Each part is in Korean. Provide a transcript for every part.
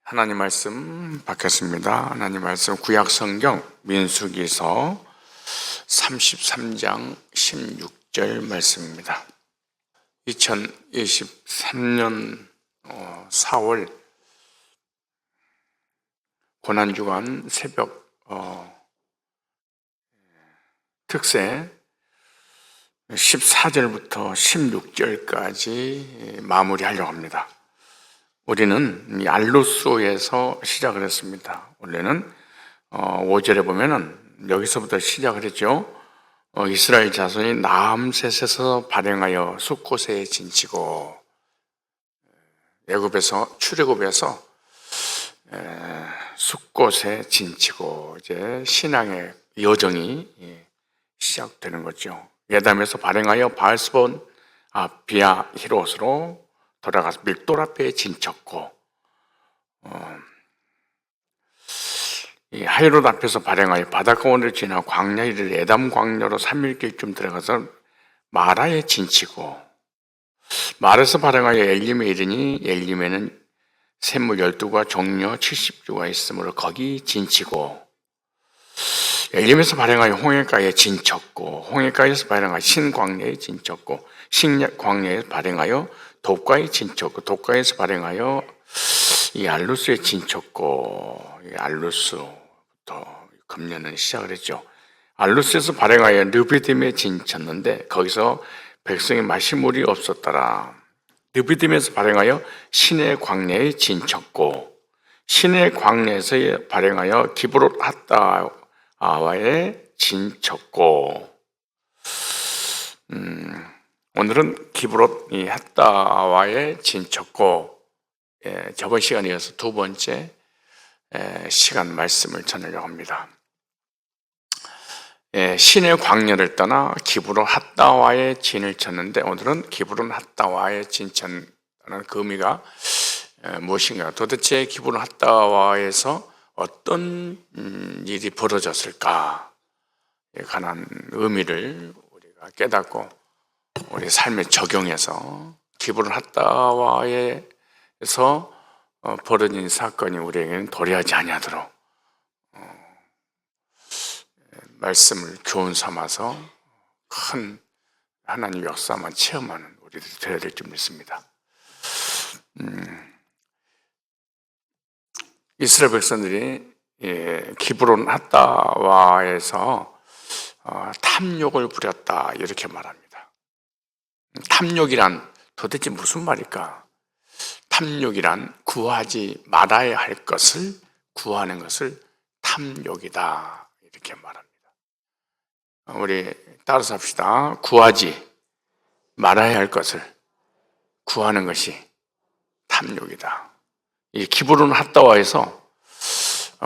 하나님 말씀 받겠습니다. 하나님 말씀 구약 성경 민수기서 33장 16절 말씀입니다. 2023년 4월 고난주간 새벽 특세 14절부터 16절까지 마무리하려고 합니다. 우리는 이 알루스에서 시작을 했습니다. 원래는 5절에 보면은 여기서부터 시작을 했죠. 이스라엘 자손이 나암셋에서 발행하여 숫곳에 진치고, 출애굽에서 숫곳에 진치고, 이제 신앙의 여정이 시작되는 거죠. 예담에서 발행하여 바알스본 비아 히롯으로 돌아가서 밀돌 앞에 진쳤고, 이 하이롯 앞에서 발행하여 바닷가원을 지나 광야 이를 에담 광야로 3일길쯤 들어가서 마라에 진치고, 마라에서 발행하여 엘림에 이르니 엘림에는 샘물 12과 종려 70주가 있으므로 거기 진치고, 엘림에서 발행하여 홍해가에 진쳤고, 홍해가에서 발행하여 신광야에 진쳤고, 신광야에서 발행하여 독가에 진쳤고, 독가에서 발행하여 이 알루스에 진쳤고, 이 알루스부터 금년은 시작을 했죠. 알루스에서 발행하여 르비딤에 진쳤는데 거기서 백성이 마실 물이 없었더라. 르비딤에서 발행하여 신의 광야에 진쳤고, 신의 광야에서 발행하여 기브롯 핫다와에 진쳤고, 오늘은 기브롯 핫다와에 진쳤고, 저번 시간에 이어서 두 번째 시간 말씀을 전하려고 합니다. 신의 광야를 떠나 기브롯 핫다와에 진을 쳤는데, 오늘은 기브롯 핫다와에 진쳤다는 그 의미가 무엇인가? 도대체 기브롯 핫다와에서 어떤 일이 벌어졌을까? 에 관한 의미를 우리가 깨닫고 우리 삶에 적용해서 기브롯 핫다와에서 벌어진 사건이 우리에게는 도래하지 아니하도록 말씀을 교훈 삼아서 큰 하나님 역사만 체험하는 우리들이 되어야 될 줄 믿습니다. 이스라엘 백성들이 기브롯 핫다와에서 탐욕을 부렸다, 이렇게 말합니다. 탐욕이란 도대체 무슨 말일까? 탐욕이란 구하지 말아야 할 것을 구하는 것을 탐욕이다, 이렇게 말합니다. 우리 따라서 합시다. 구하지 말아야 할 것을 구하는 것이 탐욕이다. 이 기브롯 핫다와에서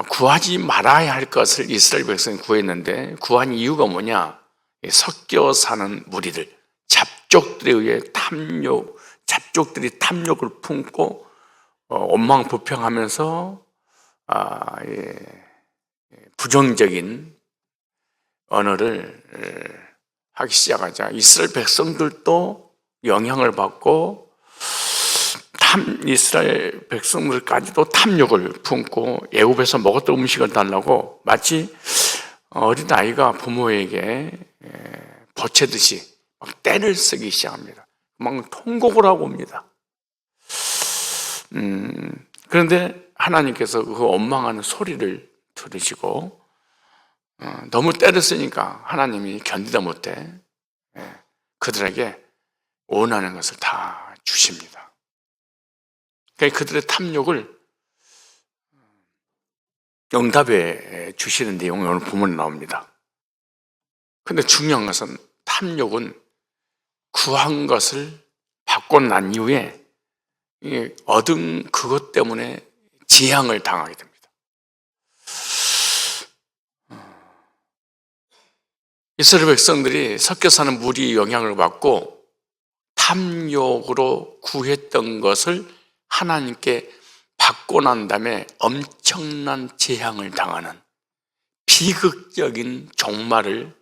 구하지 말아야 할 것을 이스라엘 백성이 구했는데, 구한 이유가 뭐냐? 섞여 사는 무리들, 잡족들에 의해 잡족들이 탐욕을 품고 원망불평하면서 부정적인 언어를 하기 시작하자 이스라엘 백성들도 영향을 받고 이스라엘 백성들까지도 탐욕을 품고 애굽에서 먹었던 음식을 달라고 마치 어린아이가 부모에게 보채듯이 막 떼를 쓰기 시작합니다. 막 통곡을 하고 옵니다. 그런데 하나님께서 그 원망하는 소리를 들으시고 너무 때를 쓰니까 하나님이 견디다 못해 그들에게 원하는 것을 다 주십니다. 그러니까 그들의 탐욕을 응답해 주시는 내용이 오늘 본문에 나옵니다. 그런데 중요한 것은 탐욕은 구한 것을 받고 난 이후에 얻은 그것 때문에 재앙을 당하게 됩니다. 이스라엘 백성들이 섞여 사는 무리의 영향을 받고 탐욕으로 구했던 것을 하나님께 받고 난 다음에 엄청난 재앙을 당하는 비극적인 종말을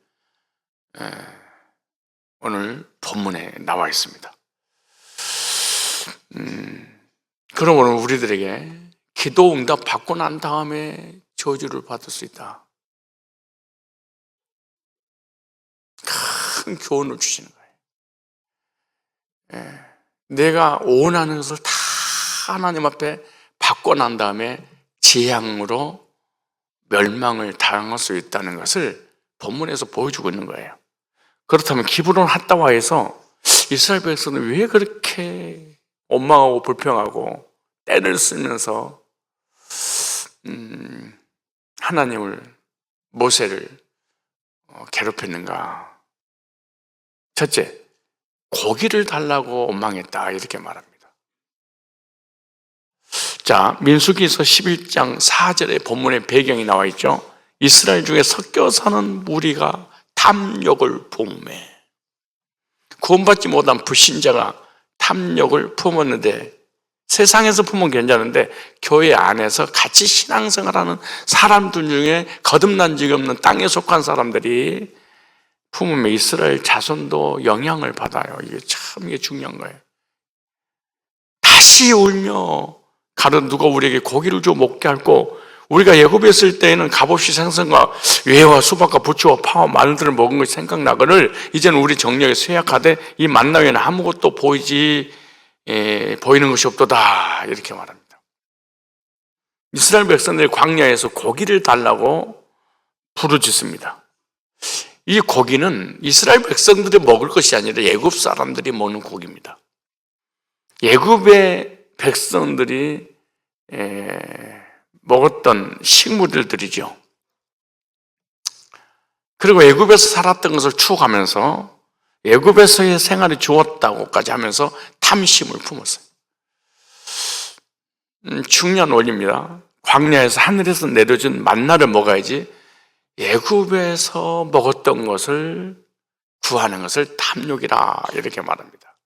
오늘 본문에 나와 있습니다. 그러므로 우리들에게 기도 응답 받고 난 다음에 저주를 받을 수 있다. 큰 교훈을 주시는 거예요. 예. 내가 원하는 것을 다 하나님 앞에 받고 난 다음에 재앙으로 멸망을 당할 수 있다는 것을 본문에서 보여주고 있는 거예요. 그렇다면 기브론 핫다와에서 이스라엘 백성은 왜 그렇게 원망하고 불평하고 떼를 쓰면서 하나님을, 모세를 괴롭혔는가? 첫째, 고기를 달라고 원망했다, 이렇게 말합니다. 자, 민수기서 11장 4절에 본문의 배경이 나와 있죠. 이스라엘 중에 섞여 사는 무리가 탐욕을 품음에, 구원받지 못한 불신자가 탐욕을 품었는데, 세상에서 품으면 괜찮은데 교회 안에서 같이 신앙생활하는 사람들 중에 거듭난 적이 없는 땅에 속한 사람들이 품으면 이스라엘 자손도 영향을 받아요. 이게 중요한 거예요. 다시 울며 가령 누가 우리에게 고기를 줘 먹게 하고, 우리가 애굽에 있을 때에는 값없이 생선과 외와 수박과 부추와 파와 마늘들을 먹은 것이 생각나거늘 이제는 우리 정력이 쇠약하되 이 만나 외에는 아무것도 보이는 것이 없도다, 이렇게 말합니다. 이스라엘 백성들이 광야에서 고기를 달라고 부르짖습니다. 이 고기는 이스라엘 백성들이 먹을 것이 아니라 애굽 사람들이 먹는 고기입니다. 애굽의 백성들이 먹었던 식물들이죠. 그리고 애굽에서 살았던 것을 추억하면서 애굽에서의 생활이 좋았다고까지 하면서 탐심을 품었어요. 중요한 원리입니다. 광야에서 하늘에서 내려준 만나를 먹어야지 애굽에서 먹었던 것을 구하는 것을 탐욕이라, 이렇게 말합니다.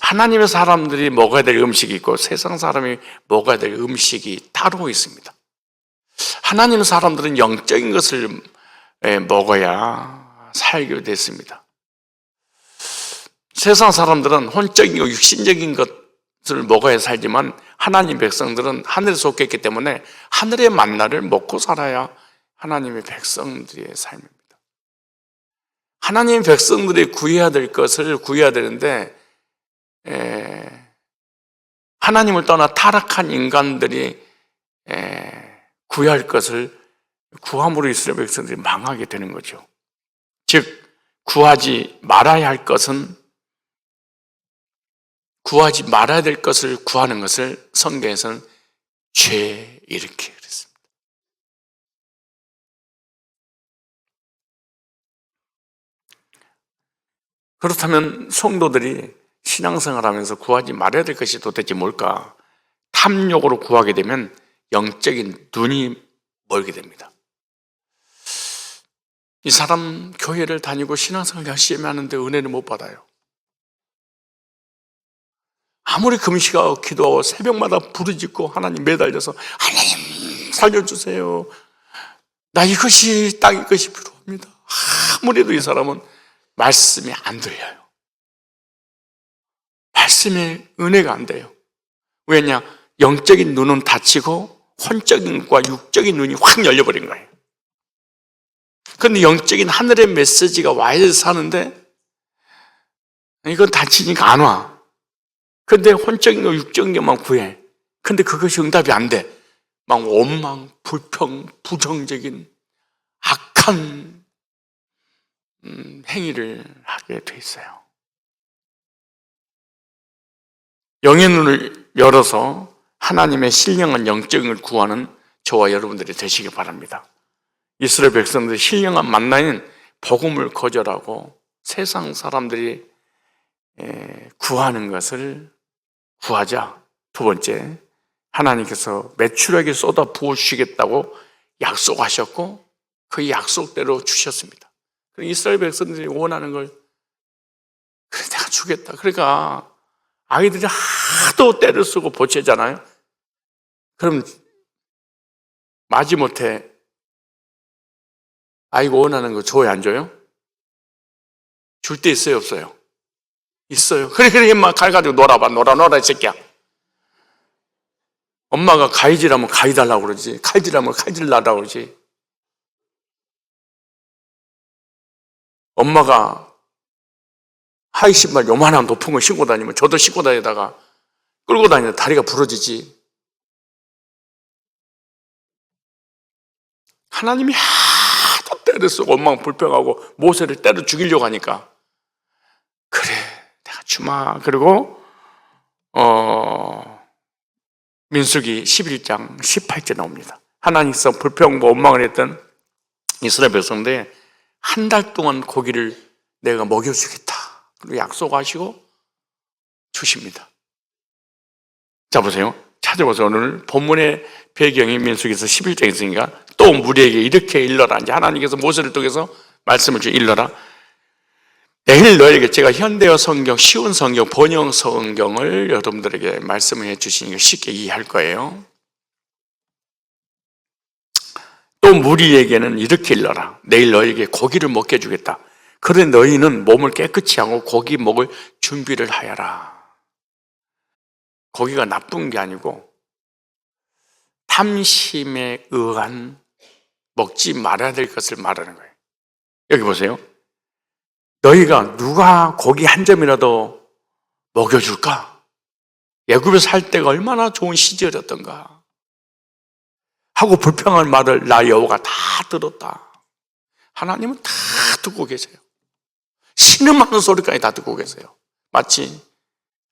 하나님의 사람들이 먹어야 될 음식이 있고 세상 사람이 먹어야 될 음식이 따로 있습니다. 하나님의 사람들은 영적인 것을 먹어야 살게 됐습니다. 세상 사람들은 혼적이고 육신적인 것을 먹어야 살지만 하나님 백성들은 하늘에 속했기 때문에 하늘의 만나를 먹고 살아야 하나님의 백성들의 삶입니다. 하나님의 백성들이 구해야 될 것을 구해야 되는데 하나님을 떠나 타락한 인간들이 구해야 할 것을 구함으로 이스라엘 백성들이 망하게 되는 거죠. 즉, 구하지 말아야 할 것은, 구하지 말아야 될 것을 구하는 것을 성경에서는 죄, 이렇게 그랬습니다. 그렇다면 성도들이 신앙생활하면서 구하지 말아야 될 것이 도대체 뭘까? 탐욕으로 구하게 되면 영적인 눈이 멀게 됩니다. 이 사람 교회를 다니고 신앙생활 열심히 하는데 은혜를 못 받아요. 아무리 금식하고 기도하고 새벽마다 부르짖고 하나님 매달려서 하나님 살려주세요, 나 이것이 딱 이것이 필요합니다, 아무래도 이 사람은 말씀이 안 들려요. 말씀의 은혜가 안 돼요. 왜냐? 영적인 눈은 닫히고 혼적인 것과 육적인 눈이 확 열려버린 거예요. 그런데 영적인 하늘의 메시지가 와야 사는데 이건 닫히니까 안 와. 근데 혼적인 거, 육적인 것만 구해. 근데 그것이 응답이 안 돼. 막 원망, 불평, 부정적인 악한 행위를 하게 돼 있어요. 영의 눈을 열어서 하나님의 신령한 영적인 걸 구하는 저와 여러분들이 되시기 바랍니다. 이스라엘 백성들이 신령한 만나인 복음을 거절하고 세상 사람들이 구하는 것을 구하자. 두 번째, 하나님께서 매출하게 쏟아 부어주시겠다고 약속하셨고 그 약속대로 주셨습니다. 이스라엘 백성들이 원하는 걸 그래, 내가 주겠다. 그러니까 아이들이 하도 때를 쓰고 보채잖아요. 그럼 마지못해 아이가 원하는 거 줘야 안 줘요? 줄 때 있어요, 없어요? 있어요. 그래, 막 갈 가지고 놀아봐. 놀아, 이 새끼야. 엄마가 가위질하면 가위 달라고 그러지, 칼질하면 칼질 달라고 그러지. 엄마가 하이 신발 요만한 높은 거 신고 다니면 저도 신고 다니다가 끌고 다니는데 다리가 부러지지. 하나님이 하도 때려 쓰고 엄마가 불평하고 모세를 때려 죽이려고 하니까 그래 내가 주마. 그리고 민수기 11장 18절 나옵니다. 하나님께서 불평하고 원망을 했던 이스라엘 백성들에 한 달 동안 고기를 내가 먹여주겠다. 그리고 약속하시고 주십니다. 자 보세요. 찾아보세요. 오늘 본문의 배경이 민수기에서 11장에 있으니까 또 무리에게 이렇게 일러라. 이제 하나님께서 모세를 통해서 말씀을 일러라. 내일 너에게 제가 현대어 성경, 쉬운 성경, 번역 성경을 여러분들에게 말씀을 해주시니까 쉽게 이해할 거예요. 또 무리에게는 이렇게 일러라. 내일 너에게 고기를 먹게 해주겠다. 그런데 너희는 몸을 깨끗이 하고 고기 먹을 준비를 하여라. 고기가 나쁜 게 아니고 탐심에 의한 먹지 말아야 될 것을 말하는 거예요. 여기 보세요. 너희가 누가 고기 한 점이라도 먹여줄까? 애굽에 살 때가 얼마나 좋은 시절이었던가 하고 불평할 말을 나 여호와가 다 들었다. 하나님은 다 듣고 계세요. 신음하는 소리까지 다 듣고 계세요. 마치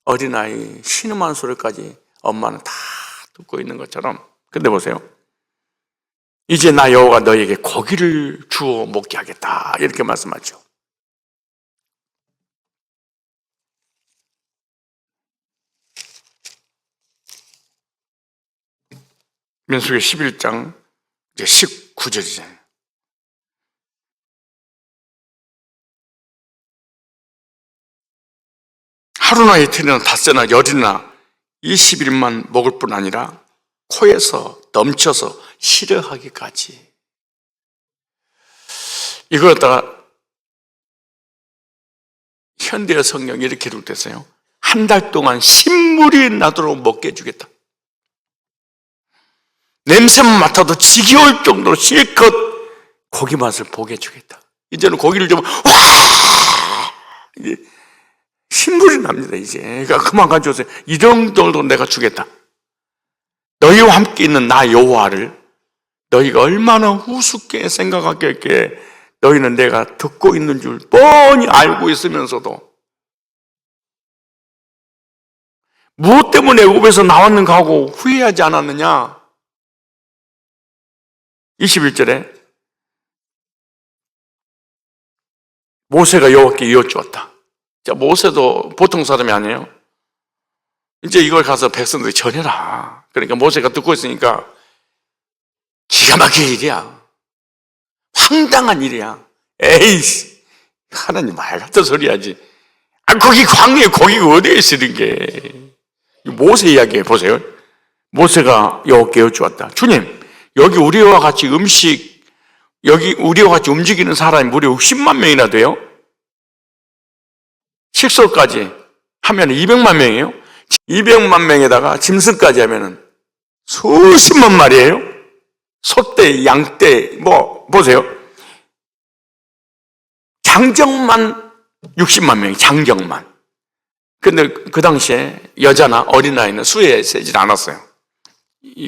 어린아이 신음하는 소리까지 엄마는 다 듣고 있는 것처럼. 근데 보세요. 이제 나 여호와가 너에게 고기를 주어 먹게 하겠다. 이렇게 말씀하죠. 민수기 11장 이제 19절이잖아요. 하루나 이틀이나 닷새나 열이나 20일만 먹을 뿐 아니라 코에서 넘쳐서 싫어하기까지. 이걸 갖다가 현대어 성경이 이렇게 기록됐어요. 한 달 동안 신물이 나도록 먹게 해주겠다. 냄새만 맡아도 지겨울 정도로 실컷 고기 맛을 보게 해주겠다. 이제는 고기를 좀 신물이 납니다. 이제 그러니까 그만 가져오세요. 이 정도로 내가 주겠다. 너희와 함께 있는 나 여호와를 너희가 얼마나 우습게 생각하겠기에 너희는 내가 듣고 있는 줄 뻔히 알고 있으면서도 무엇 때문에 애굽에서 나왔는가 하고 후회하지 않았느냐. 21절에 모세가 여호와께 이어주었다. 자, 모세도 보통 사람이 아니에요. 이제 이걸 가서 백성들이 전해라. 그러니까 모세가 듣고 있으니까 기가 막힐 일이야. 황당한 일이야. 에이씨, 하나님 말 같은 소리 하지. 아, 거기 광야에 고기가 어디에 있으는 게. 모세 이야기 보세요. 모세가 여호와께 여쭈었다. 주님, 여기 우리와 같이 여기 우리와 같이 움직이는 사람이 무려 60만 명이나 돼요. 식소까지 하면 200만 명이에요. 200만 명에다가 짐승까지 하면은 수십만 마리예요. 소떼, 양떼, 보세요. 장정만 60만 명이 장정만. 근데 그 당시에 여자나 어린아이는 수에 세질 않았어요.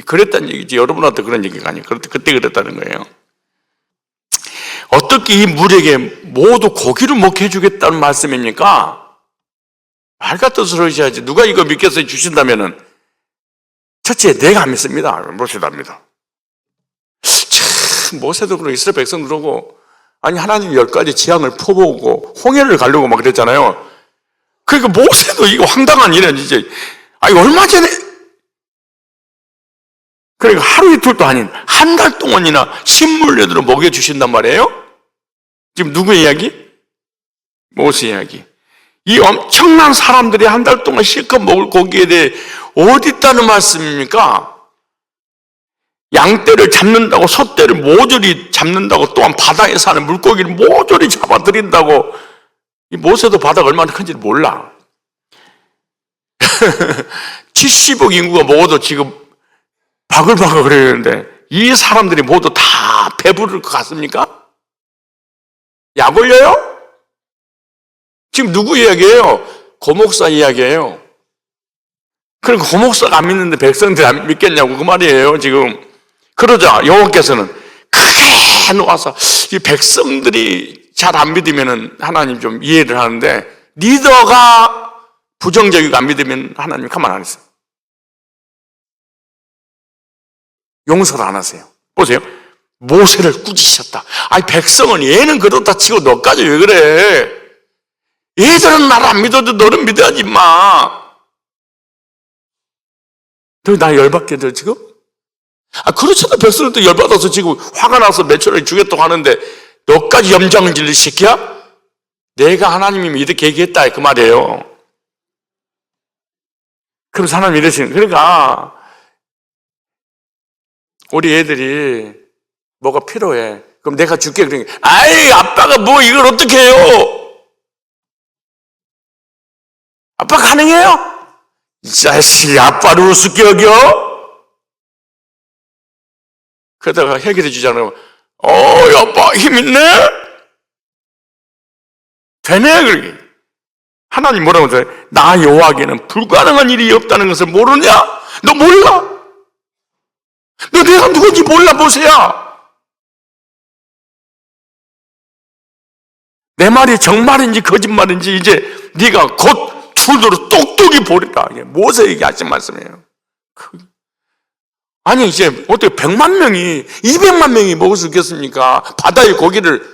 그랬다는 얘기지. 여러분한테 그런 얘기가 아니에요. 그때 그랬다는 거예요. 어떻게 이 물에게 모두 고기를 먹게 해주겠다는 말씀입니까? 말 같은 소리 하지. 누가 이거 믿겠어요? 주신다면은 첫째, 내가 안 믿습니다. 모세도 합니다. 참, 모세도 그러고 이스라엘 백성도 그러고, 아니 하나님 10가지 재앙을 퍼보고 홍해를 가려고 막 그랬잖아요. 그러니까 모세도 이거 황당한 일은 이제, 아니 얼마 전에, 그러니까 하루 이틀도 아닌 한 달 동안이나 신물레들을 먹여주신단 말이에요. 지금 누구 이야기? 모세 이야기. 이 엄청난 사람들이 한 달 동안 실컷 먹을 고기에 대해 어디 있다는 말씀입니까? 양떼를 잡는다고, 소떼를 모조리 잡는다고, 또한 바다에 사는 물고기를 모조리 잡아들인다고. 이 모세도 바다가 얼마나 큰지 몰라. 70억 인구가 먹어도 지금 바글바글 그러는데 이 사람들이 모두 다 배부를 것 같습니까? 약 올려요? 지금 누구 이야기예요? 고목사 이야기예요. 그러니까 고목사가 안 믿는데 백성들이 안 믿겠냐고 그 말이에요 지금. 그러자 여호와께서는 크게 놓아서 이 백성들이 잘 안 믿으면 하나님 좀 이해를 하는데 리더가 부정적이고 안 믿으면 하나님 가만 안 했어요. 용서를 안 하세요. 보세요. 모세를 꾸짖으셨다. 아니 백성은 얘는 그렇다 치고 너까지 왜 그래? 얘들은 나를 안 믿어도 너는 믿어야지 마. 너 나 열받게 돼 지금? 그렇잖아. 백성들도 열받아서 지금 화가 나서 매초를 주겠다고 하는데 너까지 염장을 질릴 새끼야? 내가 하나님이 이렇게 얘기했다 그 말이에요. 그럼 하나님이 이러시는 그러니까 우리 애들이 뭐가 필요해. 그럼 내가 줄게. 그러니까 아이 아빠가 뭐 이걸 어떻게 해요? 아빠 가능해요? 이 자식이 아빠를 우습게 여겨? 그러다가 해결해 주잖아요. 아빠 힘 있네? 되네? 그러게. 하나님 뭐라고 하세요? 나 여호와에게는 불가능한 일이 없다는 것을 모르냐? 너 몰라? 너 내가 누군지 몰라 보세요. 내 말이 정말인지 거짓말인지 이제 네가 곧 줄도록 똑똑히 보리라. 모세에게 하신 말씀이에요. 아니 이제 어떻게 100만 명이 200만 명이 먹을 수 있겠습니까? 바다의 고기를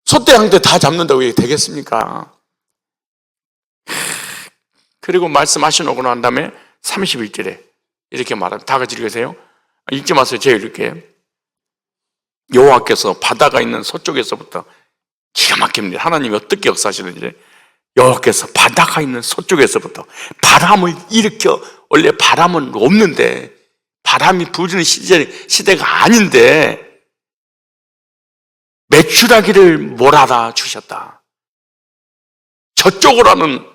소떼 한 대 다 잡는다고 이게 되겠습니까? 그리고 말씀하시고 난 다음에 31절에 이렇게 말합니다. 다 같이 읽으세요. 읽지 마세요. 제가 읽을게요. 여호와께서 바다가 있는 서쪽에서부터 기가 막힙니다. 하나님이 어떻게 역사하시는지. 여호와께서 바다가 있는 서쪽에서부터 바람을 일으켜, 원래 바람은 없는데 바람이 부르는 시대가 아닌데 메추라기를 몰아다 주셨다. 저쪽으로는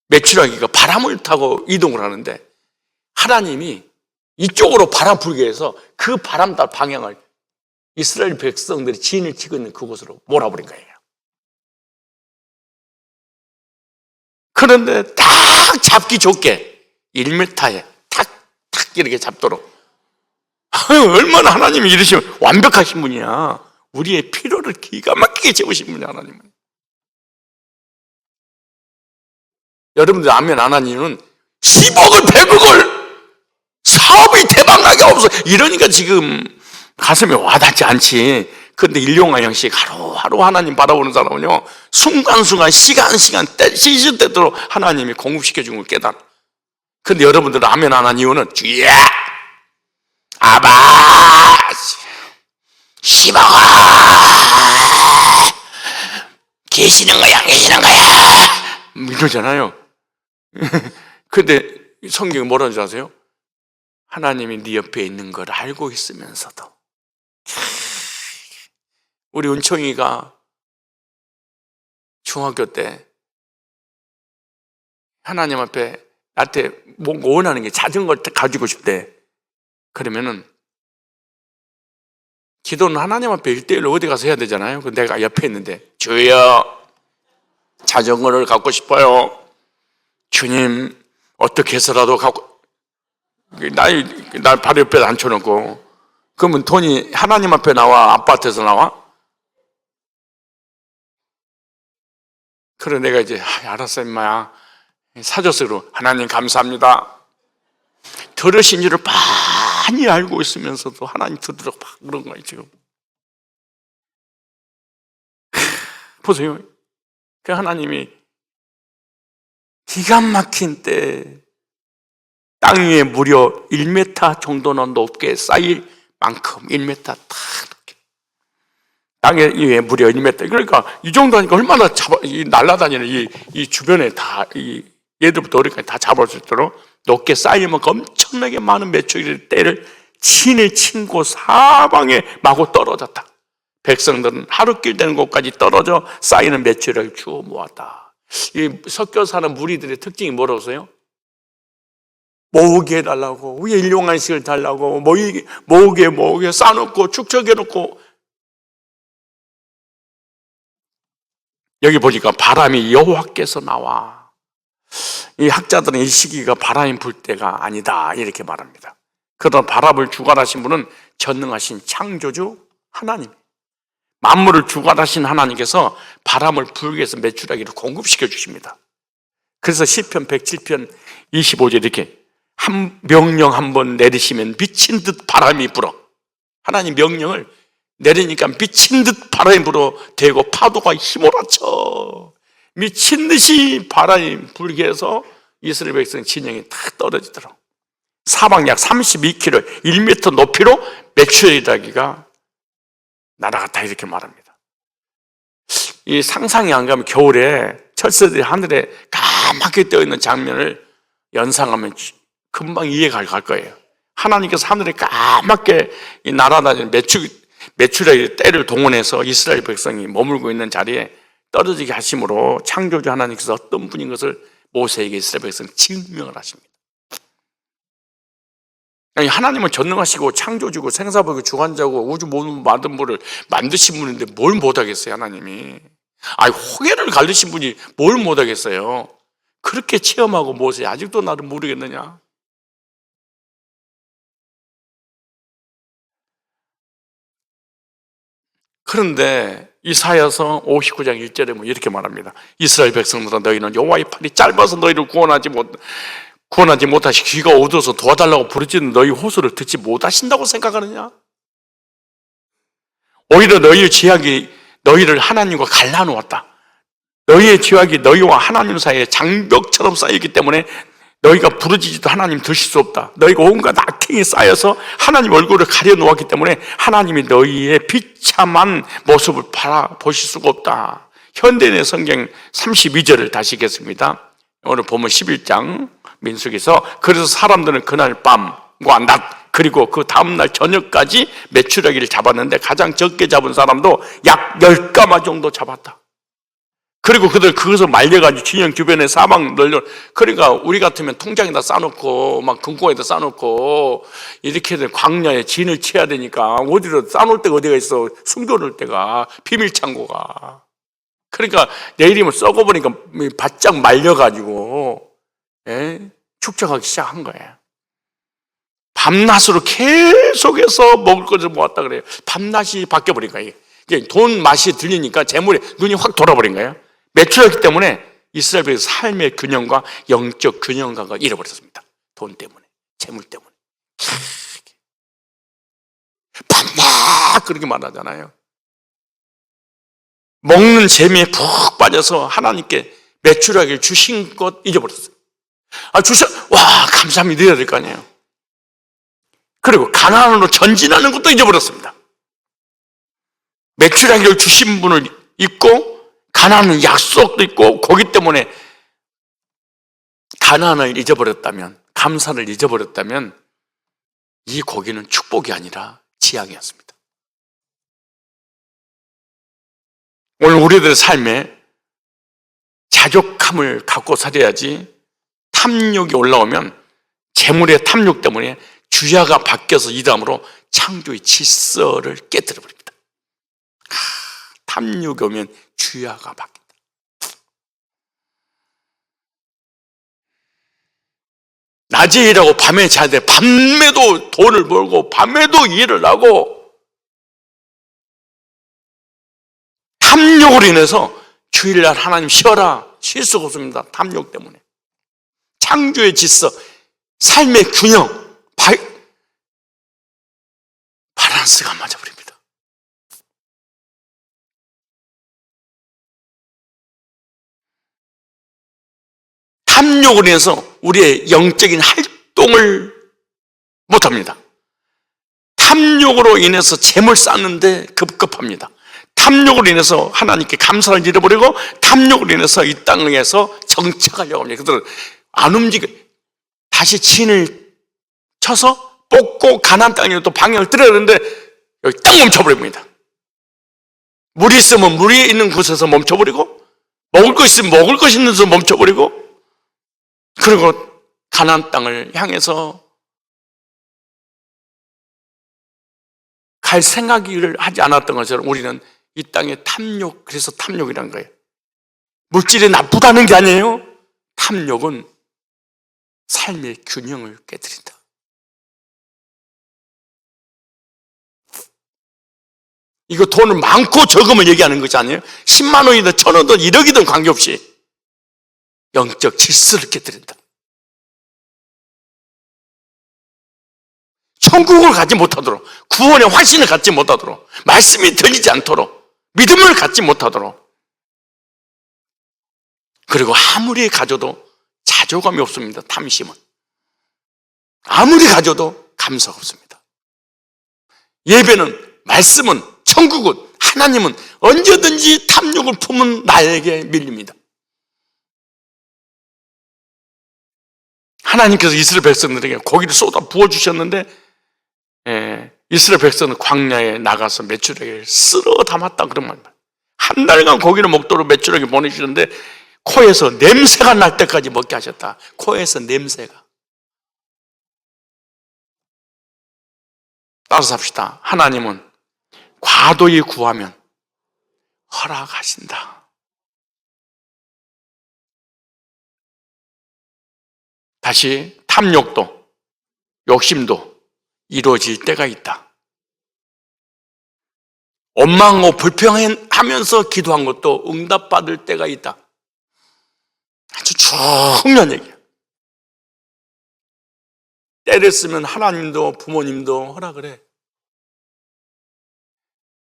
메추라기가 바람을 타고 이동을 하는데 하나님이 이쪽으로 바람 불게 해서 그 바람 따라 방향을 이스라엘 백성들이 진을 치고 있는 그곳으로 몰아버린 거예요. 그런데 딱 잡기 좋게 1m에 탁탁 이렇게 잡도록 얼마나 하나님이 이러시면 완벽하신 분이야. 우리의 필요를 기가 막히게 채우신 분이야 하나님은. 여러분들 아멘 안 하니는 10억을 100억을 사업이 대박나게 없어. 이러니까 지금 가슴에 와닿지 않지. 그런데 일용할 형식 하루하루 하나님 바라보는 사람은요 순간순간 시간 시시때때로 하나님이 공급시켜준 걸 깨달아. 그런데 여러분들 아멘 안 한 이유는 주야 아바 10억 계시는 거야 이러잖아요. 근데 성경이 뭐라는 줄 아세요? 하나님이 네 옆에 있는 걸 알고 있으면서도. 우리 은총이가 중학교 때 하나님 앞에 나한테 뭔가 원하는 게 자전거를 가지고 싶대. 그러면은 기도는 하나님 앞에 1대1로 어디 가서 해야 되잖아요. 그 내가 옆에 있는데 주여 자전거를 갖고 싶어요. 주님 어떻게 해서라도 갖고 날 바로 옆에 앉혀놓고 그러면 돈이 하나님 앞에 나와 아파트에서 나와? 그래 내가 이제 알았어 임마야 사줬어. 하나님 감사합니다. 들으신 줄을 많이 알고 있으면서도 하나님 듣도록 막 그런 거예요 지금. 보세요. 그 하나님이 기가 막힌 때 땅 위에 무려 1m 정도는 높게 쌓일 만큼 1m 딱 높게 땅 위에 무려 1m. 그러니까 이 정도 하니까 얼마나 날아다니는 이 주변에 다 얘들부터 어디까지 다 잡을 수 있도록 높게 쌓이면 엄청나게 많은 메추리 때를 친을 친 곳 사방에 마구 떨어졌다. 백성들은 하루길 되는 곳까지 떨어져 쌓이는 메추리를 주워 모았다. 이 섞여 사는 무리들의 특징이 뭐라고 해요? 모으게 해달라고, 위에 일용한식을 달라고, 모으게 쌓아놓고 축적해놓고. 여기 보니까 바람이 여호와께서 나와. 이 학자들은 이 시기가 바람이 불 때가 아니다 이렇게 말합니다. 그러나 바람을 주관하신 분은 전능하신 창조주 하나님, 만물을 주관하신 하나님께서 바람을 불게 해서 메추라기를 공급시켜 주십니다. 그래서 시편 107편 25절 이렇게 한 명령 한번 내리시면 미친 듯 바람이 불어. 하나님 명령을 내리니까 미친 듯 바람이 불어 대고 파도가 휘몰아쳐 미친 듯이 바람이 불게 해서 이스라엘 백성 진영이 탁 떨어지더라고. 사방 약 32km, 1m 높이로 메추라기가 날아갔다 이렇게 말합니다. 이 상상이 안 가면 겨울에 철새들이 하늘에 까맣게 떠있는 장면을 연상하면 금방 이해가 갈 거예요. 하나님께서 하늘에 까맣게 날아다니는 메추라기 떼를 동원해서 이스라엘 백성이 머물고 있는 자리에 떨어지게 하심으로 창조주 하나님께서 어떤 분인 것을 모세에게 이스라엘 백성 증명을 하십니다. 하나님은 전능하시고 창조주고 생사부고 주관자고 우주 모든 만든 분을 만드신 분인데 뭘 못하겠어요 하나님이. 호계를 갈르신 분이 뭘 못하겠어요. 그렇게 체험하고 모세 아직도 나를 모르겠느냐. 그런데 이사야서 59장 1절에 뭐 이렇게 말합니다. 이스라엘 백성들아 너희는 여호와의 팔이 짧아서 너희를 구원하지 못하시 귀가 어두워서 도와달라고 부르짖는 너희 호소를 듣지 못하신다고 생각하느냐? 오히려 너희의 죄악이 너희를 하나님과 갈라놓았다. 너희의 죄악이 너희와 하나님 사이에 장벽처럼 쌓이기 때문에 너희가 부르짖어도 하나님 드실 수 없다. 너희가 온갖 악행이 쌓여서 하나님 얼굴을 가려놓았기 때문에 하나님이 너희의 비참한 모습을 바라보실 수가 없다. 현대인의 성경 32절을 다시 읽겠습니다. 오늘 보면 11장 민수기에서 그래서 사람들은 그날 밤과 낮 그리고 그 다음날 저녁까지 메추라기를 잡았는데 가장 적게 잡은 사람도 약 10가마 정도 잡았다. 그리고 그것을 말려가지고 진영 주변에 사방 널려. 그러니까 우리 같으면 통장에다 싸놓고 막 금고에다 싸놓고 이렇게 광야에 진을 쳐야 되니까 어디로 싸놓을 데가 어디가 있어. 숨겨놓을 데가 비밀 창고가. 그러니까 내일이면 썩어버리니까 바짝 말려가지고 축적하기 시작한 거예요. 밤낮으로 계속해서 먹을 것을 모았다 그래요. 밤낮이 바뀌어버린 거예요. 돈 맛이 들리니까 재물에 눈이 확 돌아버린 거예요. 매출했기 때문에 이스라엘의 삶의 균형과 영적 균형감을 잃어버렸습니다. 돈 때문에, 재물 때문에. 밤낮 그렇게 말하잖아요. 먹는 재미에 푹 빠져서 하나님께 매출하기를 주신 것 잊어버렸어요. 와, 감사합니다. 이래야 될 거 아니에요. 그리고 가나안으로 전진하는 것도 잊어버렸습니다. 매출하기를 주신 분을 잊고 가나안은 약속도 있고 거기 때문에 가나안을 잊어버렸다면, 감사를 잊어버렸다면 이 고기는 축복이 아니라 지향이었습니다. 오늘 우리들의 삶에 자족함을 갖고 살아야지. 탐욕이 올라오면 재물의 탐욕 때문에 주야가 바뀌어서 이 다음으로 창조의 질서를 깨뜨려 버립니다. 탐욕이 오면 주야가 바뀐다. 낮에 일하고 밤에 자야 돼. 밤에도 돈을 벌고 밤에도 일을 하고 탐욕으로 인해서 주일날 하나님 쉬어라. 쉴 수가 없습니다. 탐욕 때문에. 창조의 질서, 삶의 균형, 밸런스가 맞아버립니다. 탐욕으로 인해서 우리의 영적인 활동을 못합니다. 탐욕으로 인해서 재물 쌓는데 급급합니다. 탐욕으로 인해서 하나님께 감사를 잃어버리고 탐욕으로 인해서 이 땅에서 정착하려고 합니다. 그들은 안 움직여. 다시 진을 쳐서 뽑고 가나안 땅에 또 방향을 들어야 되는데 여기 딱 멈춰버립니다. 물이 있으면 물이 있는 곳에서 멈춰버리고 먹을 것 있으면 먹을 것 있는 데서 멈춰버리고 그리고 가나안 땅을 향해서 갈 생각을 하지 않았던 것처럼 우리는 이 땅의 탐욕, 그래서 탐욕이란 거예요. 물질이 나쁘다는 게 아니에요. 탐욕은 삶의 균형을 깨뜨린다. 이거 돈을 많고 적으면 얘기하는 것이 아니에요. 10만 원이든 1,000원이든 1억이든 관계없이 영적 질서를 깨뜨린다. 천국을 갖지 못하도록, 구원의 확신을 갖지 못하도록, 말씀이 들리지 않도록, 믿음을 갖지 못하도록, 그리고 아무리 가져도 자조감이 없습니다. 탐심은 아무리 가져도 감사가 없습니다. 예배는, 말씀은, 천국은, 하나님은 언제든지 탐욕을 품은 나에게 밀립니다. 하나님께서 이스라엘 백성들에게 고기를 쏟아 부어주셨는데 이스라엘 백성은 광야에 나가서 메추라기를 쓸어 담았다 그런 말입니다. 한 달간 고기를 먹도록 메추라기 보내주셨는데 코에서 냄새가 날 때까지 먹게 하셨다. 코에서 냄새가. 따라서 합시다. 하나님은 과도히 구하면 허락하신다. 다시 탐욕도 욕심도 이루어질 때가 있다. 원망하고 불평하면서 기도한 것도 응답받을 때가 있다. 아주 중요한 얘기예요. 때를 쓰면 하나님도 부모님도 허락을 해.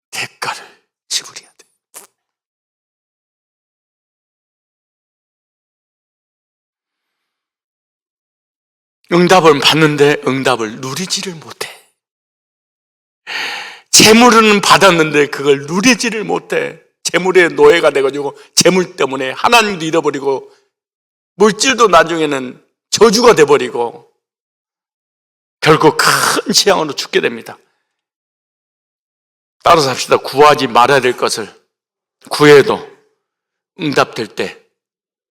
대가를 지불해야 돼. 응답을 받는데 응답을 누리지를 못해. 재물은 받았는데 그걸 누리지를 못해. 재물의 노예가 돼가지고 재물 때문에 하나님도 잃어버리고 물질도 나중에는 저주가 돼버리고 결국 큰 재앙으로 죽게 됩니다. 따라서 합시다. 구하지 말아야 될 것을 구해도 응답될 때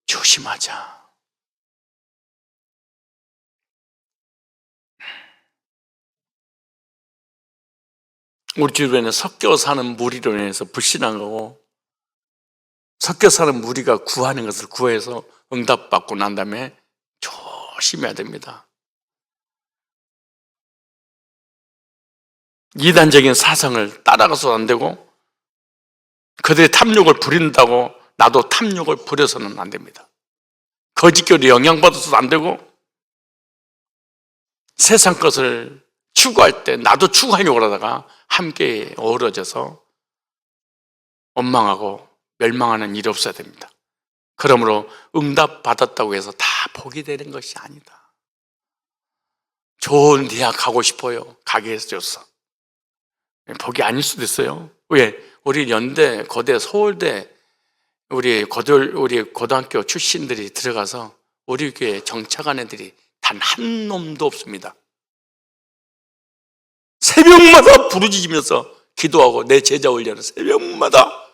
조심하자. 우리 주변에 섞여 사는 무리로 인해서 불신한 거고, 섞여 사는 무리가 구하는 것을 구해서 응답받고 난 다음에 조심해야 됩니다. 이단적인 사상을 따라가서도 안 되고, 그들의 탐욕을 부린다고 나도 탐욕을 부려서는 안 됩니다. 거짓교리 영향받아서도 안 되고, 세상 것을 추구할 때 나도 추구하려고 하다가 함께 어우러져서 원망하고 멸망하는 일이 없어야 됩니다. 그러므로 응답받았다고 해서 다 복이 되는 것이 아니다. 좋은 대학 가고 싶어요. 가게 해줬어. 복이 아닐 수도 있어요. 왜? 우리 연대, 고대, 서울대, 우리 고등학교 출신들이 들어가서 우리 교회 정착한 애들이 단 한 놈도 없습니다. 새벽마다 부르짖으면서 기도하고 내 제자 훈련을 새벽마다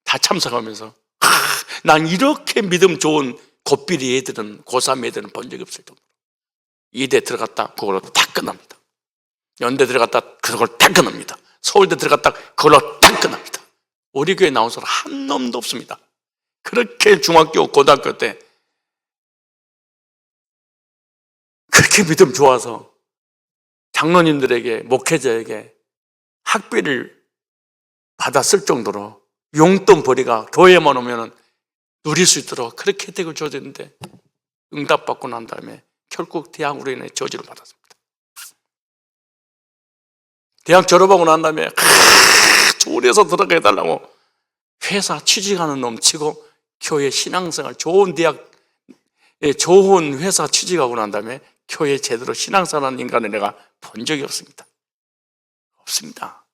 다 참석하면서 난 이렇게 믿음 좋은 고삐리 애들은 고3 애들은 본 적이 없을 정도로 이대 들어갔다 그걸로 딱 끝납니다. 연대 들어갔다 그걸 딱 끝납니다. 서울대 들어갔다 그걸로 딱 끝납니다. 우리 교회 나온 사람 한 놈도 없습니다. 그렇게 중학교 고등학교 때 그렇게 믿음 좋아서 장로님들에게 목회자에게 학비를 받았을 정도로 용돈 벌이가 교회만 오면 누릴 수 있도록 그렇게 혜택을 줘줬는데 응답받고 난 다음에 결국 대학으로 인해 저주를 받았습니다. 대학 졸업하고 난 다음에 좋은 회사 들어가 해달라고 회사 취직하는 놈 치고 교회 신앙생활 좋은 대학 좋은 회사 취직하고 난 다음에 교회 제대로 신앙생활하는 인간을 내가 본 적이 없습니다. 없습니다.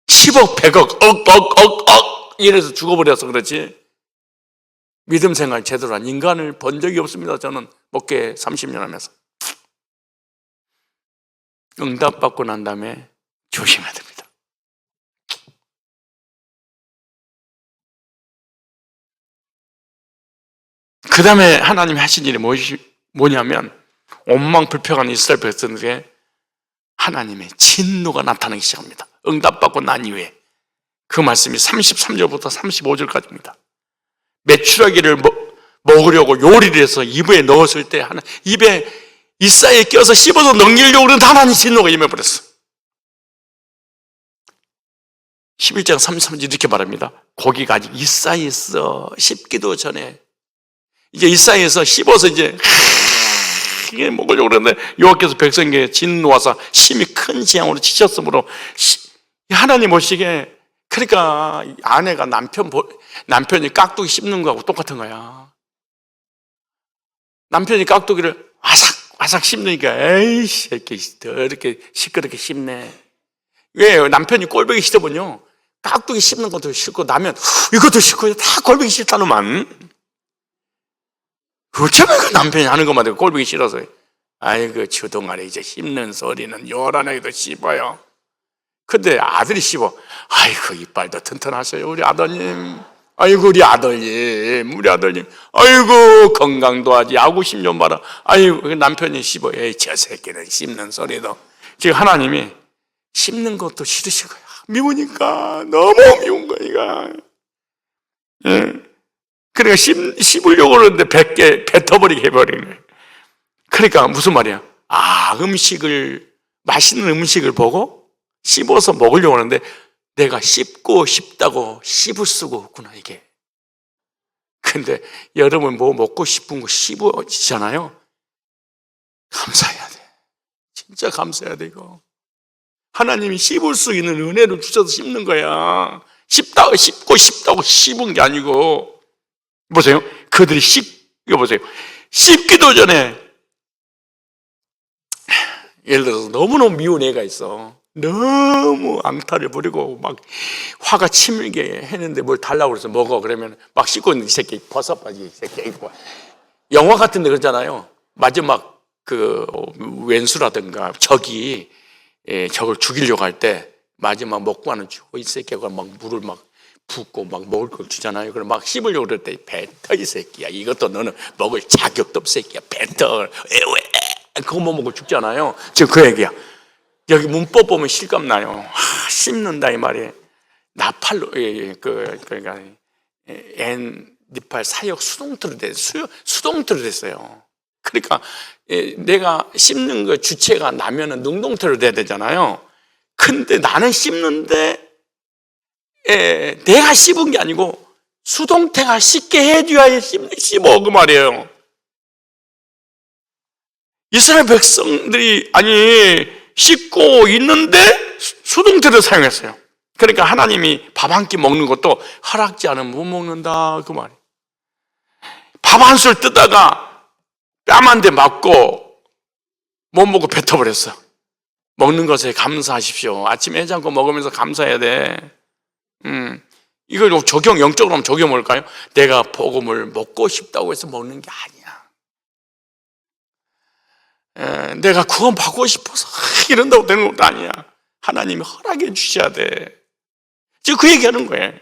(10억) (100억) 억 이래서 죽어버려서 그렇지 믿음 생활 제대로 한 인간을 본 적이 없습니다. 저는 목회 30년 하면서 응답받고 난 다음에 조심해야 됩니다. 그 다음에 하나님이 하신 일이 뭐냐면 온망불평한 이스라엘 백성들에게 하나님의 진노가 나타나기 시작합니다. 응답받고 난 이후에. 그 말씀이 33절부터 35절까지입니다. 메추라기를 먹으려고 요리를 해서 입에 넣었을 때 입에 이사이에 껴서 씹어서 넘기려고 그러는데 하나님 진노가 임해버렸어. 11장 33절 이렇게 말합니다. 고기가 아직 이사이에서 씹기도 전에 이제 이사이에서 씹어서 이제 이게 먹으려고 그러는데 여호와께서 백성에게 진노하사 심히 큰 재앙으로 치셨으므로 하나님 보시기에 그러니까 아내가 남편이 깍두기 씹는 거하고 똑같은 거야. 남편이 깍두기를 와삭와삭 씹으니까 에이 새끼 더 이렇게 시끄럽게 씹네. 왜? 남편이 꼴보기 싫으면요 깍두기 씹는 것도 싫고 나면 이것도 싫고 다 꼴보기 싫다는만. 어쩌면 그 남편이 하는 것만 해도 꼴보기 싫어서 아이고 주동아래 이제 씹는 소리는 요란하게도 씹어요. 근데 아들이 씹어. 아이고 이빨도 튼튼하셔요 우리 아버님. 아이고 우리 아들님. 아이고 건강도 하지 아구심 좀 봐라. 아이고 남편이 씹어. 에이 저 새끼는 씹는 소리도. 지금 하나님이 씹는 것도 싫으신 거야. 미우니까 너무 미운 거니까. 예. 그러니까 씹으려고 그러는데 뱉어버리게 해버리는 거예요. 그러니까 무슨 말이야? 맛있는 음식을 보고 씹어서 먹으려고 하는데 내가 씹고 싶다고 씹을 수가 없구나 이게. 근데 여러분 뭐 먹고 싶은 거 씹어지잖아요. 감사해야 돼. 진짜 감사해야 돼 이거. 하나님이 씹을 수 있는 은혜를 주셔서 씹는 거야. 씹고 싶다고 씹은 게 아니고. 보세요. 그들이 이거 보세요. 씹기도 전에 예를 들어서 너무너무 미운 애가 있어. 너무 앙탈을 부리고 막 화가 치밀게 했는데 뭘 달라고 그래서 먹어. 그러면 막 씹고 있는 이 새끼 버섯바지 이 새끼. 영화 같은 데 그러잖아요. 마지막 그 왼수라든가 적이 적을 죽이려고 할 때 마지막 먹고 하는 주고 이 새끼가 막 물을 막 붓고 막 먹을 걸 주잖아요. 그럼 막 씹으려고 그럴 때 뱉어 이 새끼야. 이것도 너는 먹을 자격도 없어 새끼야. 뱉어. 왜? 그거 못 먹고 죽잖아요. 지금 그 얘기야. 여기 문법 보면 실감 나요. 씹는다 이 말이. 나팔로 그러니까 니팔 사역 수동태로 됐어요. 그러니까 내가 씹는 거 주체가 나면은 능동태로 돼야 되잖아요. 근데 나는 씹는데 내가 씹은 게 아니고 수동태가 씹게 해줘야 씹어 그 말이에요. 이스라엘 백성들이 씹고 있는데 수동태를 사용했어요. 그러니까 하나님이 밥 한 끼 먹는 것도 허락지 않으면 못 먹는다 그 말이에요. 밥 한 술 뜨다가 뺨 한 대 맞고 못 먹고 뱉어버렸어. 먹는 것에 감사하십시오. 아침에 해장국 먹으면서 감사해야 돼. 이걸 영적으로 하면 적용 뭘까요? 내가 복음을 먹고 싶다고 해서 먹는 게 아니야. 내가 구원 받고 싶어서 이런다고 되는 것도 아니야. 하나님이 허락해 주셔야 돼. 지금 그 얘기하는 거예요.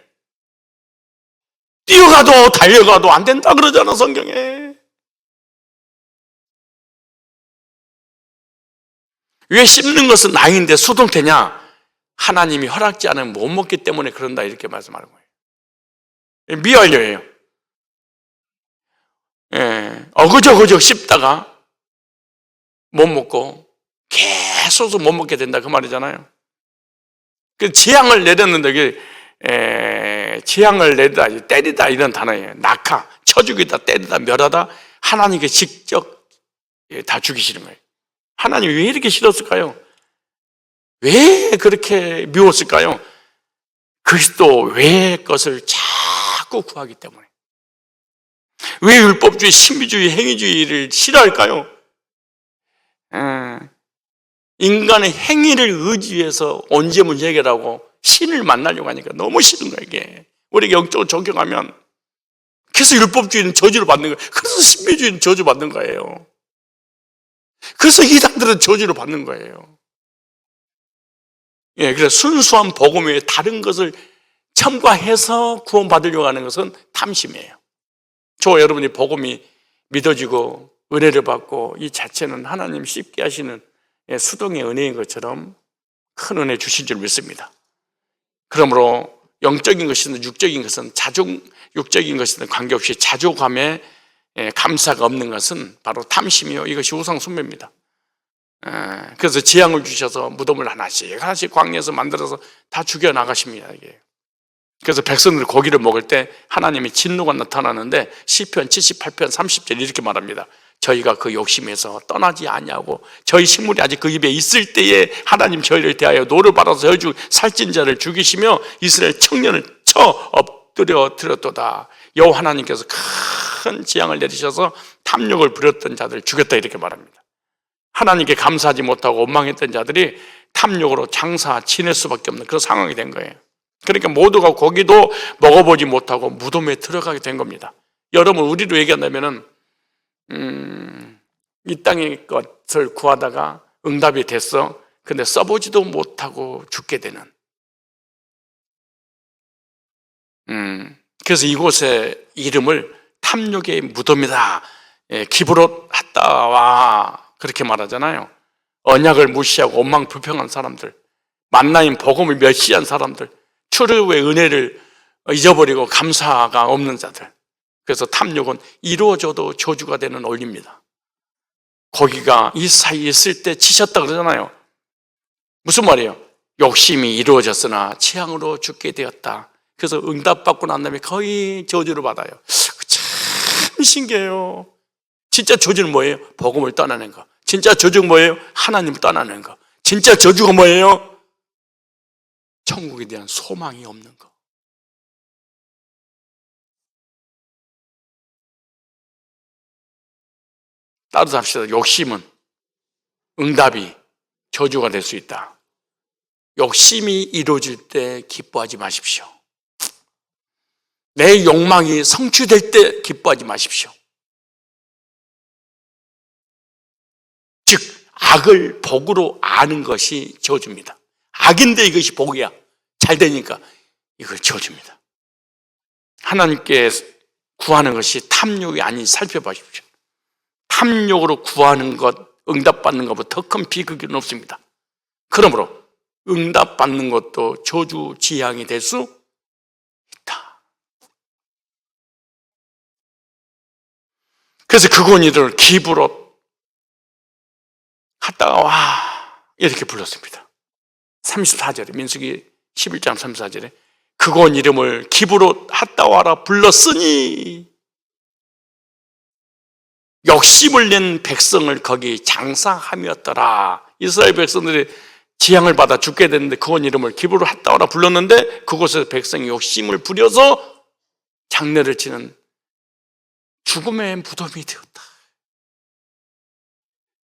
뛰어가도 달려가도 안 된다 그러잖아 성경에. 왜 씹는 것은 나인데 수동태냐? 하나님이 허락지 않으면 못 먹기 때문에 그런다 이렇게 말씀하는 거예요. 미완료예요. 어그저그저 씹다가 못 먹고 계속 못 먹게 된다 그 말이잖아요. 그 재앙을 내렸는데 재앙을 내리다 때리다 이런 단어예요. 낙하, 쳐 죽이다, 때리다, 멸하다. 하나님께 직접 다 죽이시는 거예요. 하나님이 왜 이렇게 싫었을까요? 왜 그렇게 미웠을까요? 그리스도 외의 것을 자꾸 구하기 때문에. 왜 율법주의, 신비주의, 행위주의를 싫어할까요? 인간의 행위를 의지해서 언제 문제 해결하고 신을 만나려고 하니까 너무 싫은 거예요 이게. 우리가 영적으로 적용하면. 그래서 율법주의는 저주를 받는 거예요. 그래서 신비주의는 저주받는 거예요. 그래서 이단들은 저주를 받는 거예요. 그래서 순수한 복음 외에 다른 것을 첨가해서 구원받으려고 하는 것은 탐심이에요. 저와 여러분이 복음이 믿어지고 은혜를 받고 이 자체는 하나님 쉽게 하시는 수동의 은혜인 것처럼 큰 은혜 주신 줄 믿습니다. 그러므로 영적인 것이든 육적인 것은 육적인 것이든 관계없이 자족함에 감사가 없는 것은 바로 탐심이요, 이것이 우상 숭배입니다. 그래서 재앙을 주셔서 무덤을 하나씩 광야에서 만들어서 다 죽여나가십니다. 이게. 그래서 백성들이 고기를 먹을 때 하나님의 진노가 나타나는데 시편 78편 30절 이렇게 말합니다. 저희가 그 욕심에서 떠나지 아니하고 저희 식물이 아직 그 입에 있을 때에 하나님 저희를 대하여 노를 받아서 저희 살찐 자를 죽이시며 이스라엘 청년을 쳐 엎드려 드렸도다. 여호와 하나님께서 큰 재앙을 내리셔서 탐욕을 부렸던 자들을 죽였다, 이렇게 말합니다. 하나님께 감사하지 못하고 원망했던 자들이 탐욕으로 장사 지낼 수밖에 없는 그런 상황이 된 거예요. 그러니까 모두가 고기도 먹어보지 못하고 무덤에 들어가게 된 겁니다. 여러분, 우리로 얘기한다면은 이 땅의 것을 구하다가 응답이 됐어. 근데 써보지도 못하고 죽게 되는. 그래서 이곳의 이름을 탐욕의 무덤이다. 기브롯 핫다와 그렇게 말하잖아요. 언약을 무시하고 원망 불평한 사람들, 만나인 복음을 멸시한 사람들, 출애굽의 은혜를 잊어버리고 감사가 없는 자들. 그래서 탐욕은 이루어져도 저주가 되는 원리입니다. 거기가 이 사이에 있을 때 치셨다 그러잖아요. 무슨 말이에요? 욕심이 이루어졌으나 재앙으로 죽게 되었다. 그래서 응답받고 난 다음에 거의 저주를 받아요. 참 신기해요. 진짜 저주는 뭐예요? 복음을 떠나는 거. 진짜 저주가 뭐예요? 하나님을 떠나는 거. 진짜 저주가 뭐예요? 천국에 대한 소망이 없는 거. 따라서 합시다. 욕심은 응답이 저주가 될 수 있다. 욕심이 이루어질 때 기뻐하지 마십시오. 내 욕망이 성취될 때 기뻐하지 마십시오. 즉 악을 복으로 아는 것이 저주입니다. 악인데 이것이 복이야. 잘 되니까 이걸 저주입니다. 하나님께 구하는 것이 탐욕이 아닌지 살펴보십시오. 탐욕으로 구하는 것, 응답받는 것보다 더 큰 비극은 없습니다. 그러므로 응답받는 것도 저주 지향이 될 수 있다. 그래서 그곳이를 기브롯 핫다와 이렇게 불렀습니다. 34절에 민수기 11장 34절에 그곳 이름을 기브롯 핫다와라 불렀으니 욕심을 낸 백성을 거기 장사함이었더라. 이스라엘 백성들이 재앙을 받아 죽게 됐는데 그곳 이름을 기브롯 핫다와라 불렀는데 그곳에서 백성이 욕심을 부려서 장례를 치는 죽음의 무덤이 되었다.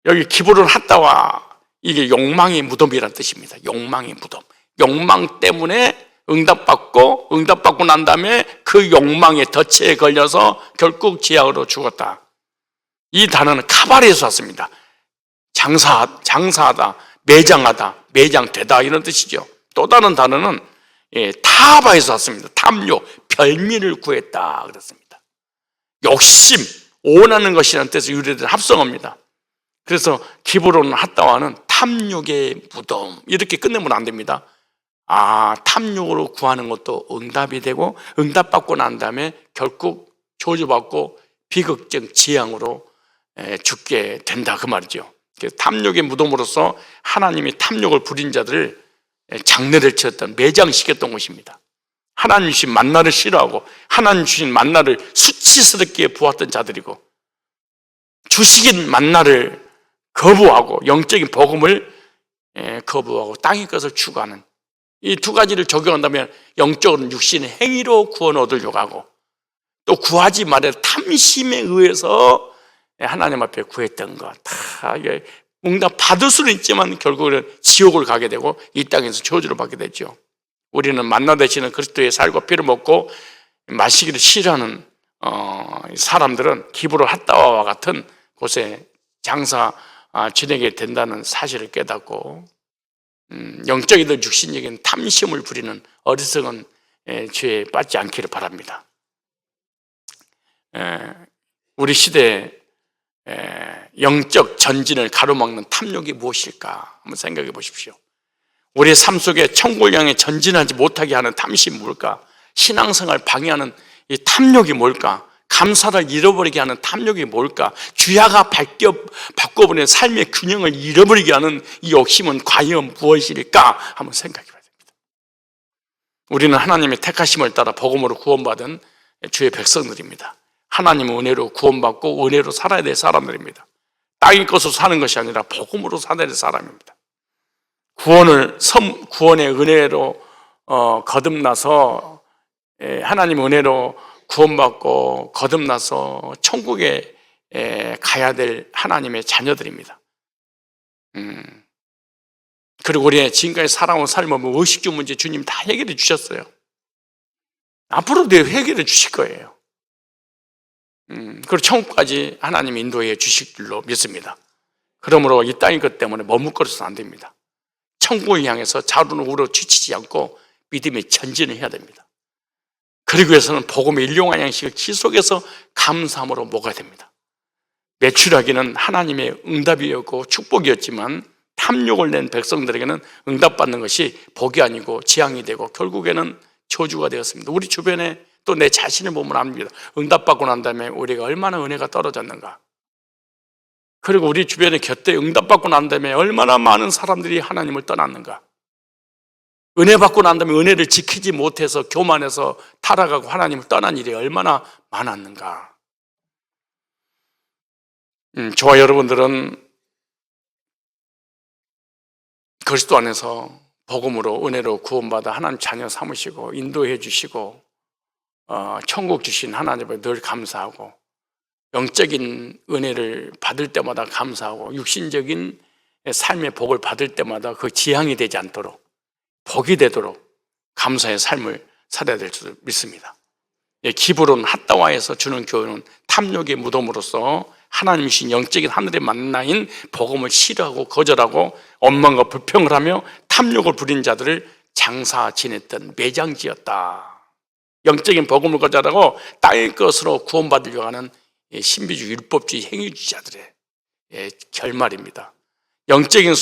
여기 기브롯 핫다와 이게 욕망의 무덤이라는 뜻입니다. 욕망의 무덤. 욕망 때문에 응답받고 난 다음에 그 욕망의 덫에 걸려서 결국 재앙으로 죽었다. 이 단어는 카발에서 왔습니다. 장사하다, 매장하다, 매장되다 이런 뜻이죠. 또 다른 단어는 타바에서 왔습니다. 탐욕, 별미를 구했다 그랬습니다. 욕심, 원하는 것이라는 뜻의 유래된 합성어입니다. 그래서 기브롯 핫다와는 탐욕의 무덤 이렇게 끝내면 안 됩니다. 탐욕으로 구하는 것도 응답이 되고 응답받고 난 다음에 결국 저주받고 비극적 재앙으로 죽게 된다 그 말이죠. 그래서 탐욕의 무덤으로서 하나님이 탐욕을 부린 자들을 장례를 치렀던 매장시켰던 것입니다. 하나님 주신 만나를 싫어하고 하나님 주신 만나를 수치스럽게 보았던 자들이고 주식인 만나를 거부하고 영적인 복음을 거부하고 땅의 것을 추구하는 이 두 가지를 적용한다면 영적으로는 육신의 행위로 구원 얻으려고 하고 또 구하지 말아야 탐심에 의해서 하나님 앞에 구했던 것 다 응답 받을 수는 있지만 결국은 지옥을 가게 되고 이 땅에서 저주를 받게 되죠. 우리는 만나 되시는 그리스도의 살과 피를 먹고 마시기를 싫어하는 사람들은 기브롯 핫다와와 같은 곳에 장사 지내게 된다는 사실을 깨닫고 영적이든 육신적인 탐심을 부리는 어리석은 죄에 빠지지 않기를 바랍니다. 우리 시대의 영적 전진을 가로막는 탐욕이 무엇일까 한번 생각해 보십시오. 우리의 삶 속에 천국을 향해 전진하지 못하게 하는 탐심이 뭘까? 신앙생활을 방해하는 이 탐욕이 뭘까? 감사를 잃어버리게 하는 탐욕이 뭘까? 주야가 바꿔버리는 삶의 균형을 잃어버리게 하는 이 욕심은 과연 무엇일까? 한번 생각해 봐야 됩니다. 우리는 하나님의 택하심을 따라 복음으로 구원받은 주의 백성들입니다. 하나님의 은혜로 구원받고 은혜로 살아야 될 사람들입니다. 땅의 것으로 사는 것이 아니라 복음으로 살아야 될 사람입니다. 구원의 은혜로 거듭나서 하나님의 은혜로 구원받고 거듭나서 천국에 가야 될 하나님의 자녀들입니다. 그리고 우리의 지금까지 살아온 삶은 의식주 문제 주님 다 해결해 주셨어요. 앞으로도 해결해 주실 거예요. 그리고 천국까지 하나님이 인도해 주실 줄로 믿습니다. 그러므로 이 땅의 것 때문에 머뭇거려서는 안 됩니다. 천국을 향해서 좌우로 우로 지치지 않고 믿음의 전진을 해야 됩니다. 그리고 위해서는 복음의 일용할 양식을 지속해서 감사함으로 먹어야 됩니다. 매출하기는 하나님의 응답이었고 축복이었지만 탐욕을 낸 백성들에게는 응답받는 것이 복이 아니고 재앙이 되고 결국에는 저주가 되었습니다. 우리 주변에 또 내 자신을 보면 압니다. 응답받고 난 다음에 우리가 얼마나 은혜가 떨어졌는가. 그리고 우리 주변의 곁에 응답받고 난 다음에 얼마나 많은 사람들이 하나님을 떠났는가. 은혜 받고 난 다음에 은혜를 지키지 못해서 교만해서 타락하고 하나님을 떠난 일이 얼마나 많았는가. 저와 여러분들은 그리스도 안에서 복음으로 은혜로 구원받아 하나님 자녀 삼으시고 인도해 주시고 천국 주신 하나님을 늘 감사하고 영적인 은혜를 받을 때마다 감사하고 육신적인 삶의 복을 받을 때마다 그 지향이 되지 않도록 복이 되도록 감사의 삶을 살아야 될 줄 믿습니다. 기브론 핫다와에서 주는 교훈은 탐욕의 무덤으로서 하나님이신 영적인 하늘의 만나인 복음을 싫어하고 거절하고 원망과 불평을 하며 탐욕을 부린 자들을 장사 지냈던 매장지였다. 영적인 복음을 거절하고 땅의 것으로 구원받으려고 하는 신비주의 율법주의 행위주의자들의 결말입니다. 영적인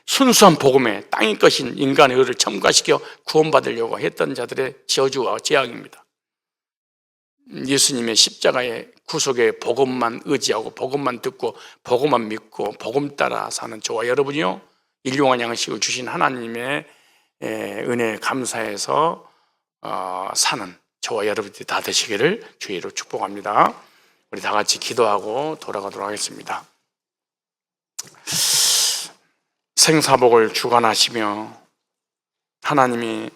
순수한 복음에 땅의 것인 인간의 의를 첨가시켜 구원받으려고 했던 자들의 저주와 재앙입니다. 예수님의 십자가의 구속의 복음만 의지하고 복음만 듣고 복음만 믿고 복음 따라 사는 저와 여러분이요, 일용할 양식을 주신 하나님의 은혜에 감사해서 사는 저와 여러분들이 다 되시기를 주의로 축복합니다. 우리 다 같이 기도하고 돌아가도록 하겠습니다. 생사복을 주관하시며 하나님이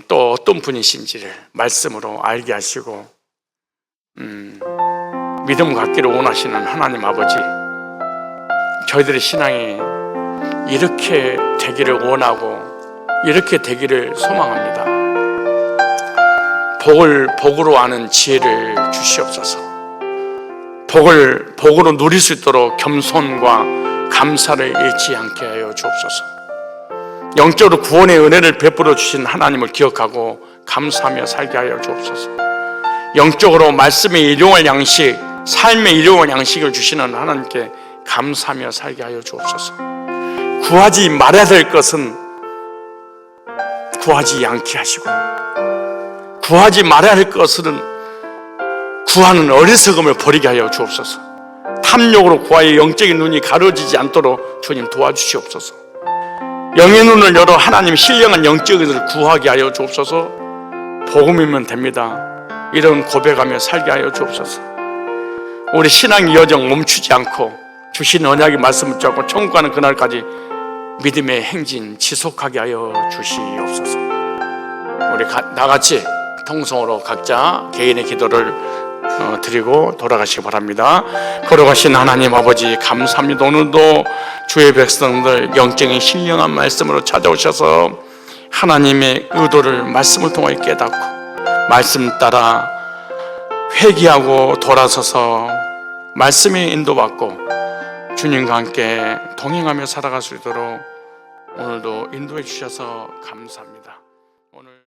또 어떤 분이신지를 말씀으로 알게 하시고 믿음 갖기를 원하시는 하나님 아버지, 저희들의 신앙이 이렇게 되기를 원하고 이렇게 되기를 소망합니다. 복을 복으로 아는 지혜를 주시옵소서. 복을 복으로 누릴 수 있도록 겸손과 감사를 잃지 않게 하여 주옵소서. 영적으로 구원의 은혜를 베풀어 주신 하나님을 기억하고 감사하며 살게 하여 주옵소서. 영적으로 말씀의 일용할 양식, 삶의 일용할 양식을 주시는 하나님께 감사하며 살게 하여 주옵소서. 구하지 말아야 될 것은 구하지 않게 하시고, 구하지 말아야 할 것은 구하는 어리석음을 버리게 하여 주옵소서. 탐욕으로 구하여 영적인 눈이 가려지지 않도록 주님 도와주시옵소서. 영의 눈을 열어 하나님 신령한 영적인 것을 구하게 하여 주옵소서. 복음이면 됩니다. 이런 고백하며 살게 하여 주옵소서. 우리 신앙의 여정 멈추지 않고 주신 언약의 말씀을 붙잡고 천국 가는 그날까지 믿음의 행진 지속하게 하여 주시옵소서. 우리 나같이 통성으로 각자 개인의 기도를 드리고 돌아가시기 바랍니다. 걸어가신 하나님 아버지 감사합니다. 오늘도 주의 백성들 영적인 신령한 말씀으로 찾아오셔서 하나님의 의도를 말씀을 통해 깨닫고 말씀 따라 회개하고 돌아서서 말씀에 인도받고 주님과 함께 동행하며 살아갈 수 있도록 오늘도 인도해 주셔서 감사합니다.